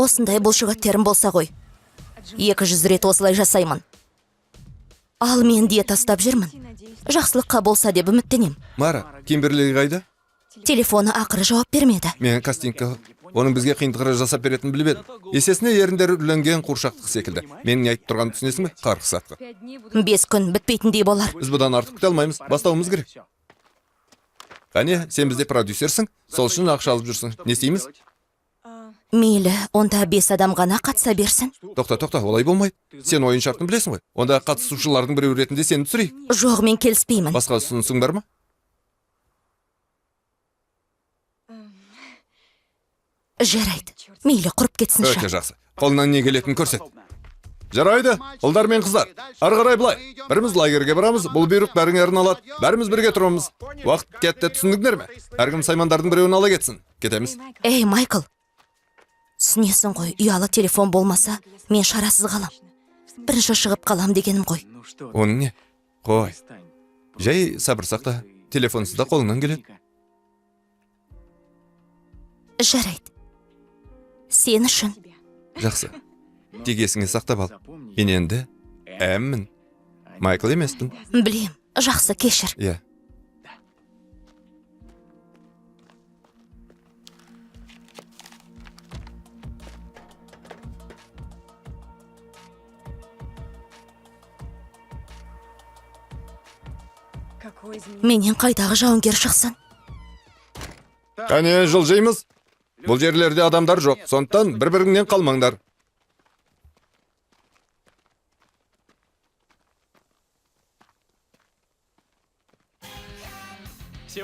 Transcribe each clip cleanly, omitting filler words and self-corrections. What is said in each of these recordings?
осындай бұлшығеттерім болса ғой. 200 рет осылай жасаймын. Ал мен диета ұстап жүрмін. Жақсылыққа болса деп үміттенем. Мара, Кимберли қайда? Телефоны ақыры жауап бермеді. Мен кастингқа оның бізге қиындықтар жасап беретін біліп едім. Есесіне еріндері үрленген қуршақтық секілді. Менің айтып тұрған түсінесің бе? Қарқыс атқы. 5 күн бітпейтіндей болар. Біз бұдан артық күте алмаймыз. Бастауымыз керек. Қане, сен бізде продюсерсің, сол үшін ақша алып жүрсің. Не істейміз? Мейлі, онда 5 адам ғана қатыса берсін. Тоқта, олай болмайды. Сен ойын шартын білесің ғой. Онда қатысушылардың біреу ретінде сені түсірейік. Жоқ, мен келіспеймін. Басқа ұсынысың бар ма? Жарайды. Мейлі, құрып кетсін Өте жақсы. Қолынан не келетінін көрсет. Жарайды, ұлдар мен қыздар. Ары қарай былай. Біріміз лагерге барамыз, бұл бұйрық бәріңерін алады. Бәріміз бірге тұрамыз. Уақыт кетті, түсіндіңдер ме? Әркім саймандардың біреуін ала кетсін. Кетеміз. Ей, Майкл. Түсінесің ғой, ұялы телефон болмаса, мен шарасыз қалам. Бірінші шығып қалам дегенім ғой. Оның не? Қой. Жай сабыр сақта, телефонсыз да қолыңнан келеді. Жарайды. Сен үшін. Жақсы. Тек есіңе сақтап ал. Мен енді әммін. Майкл емеспін. Білем, жақсы, кешір. Иә. Менен қайдағы жауынгер шықсын? Қане, жылжимыз. Бұл жерлерде адамдар жоқ, сондықтан бір-біріңнен қалмаңдар.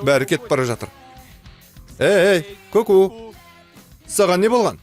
Бәрі кетіп бара жатыр. Ей, Коку, саған не болған?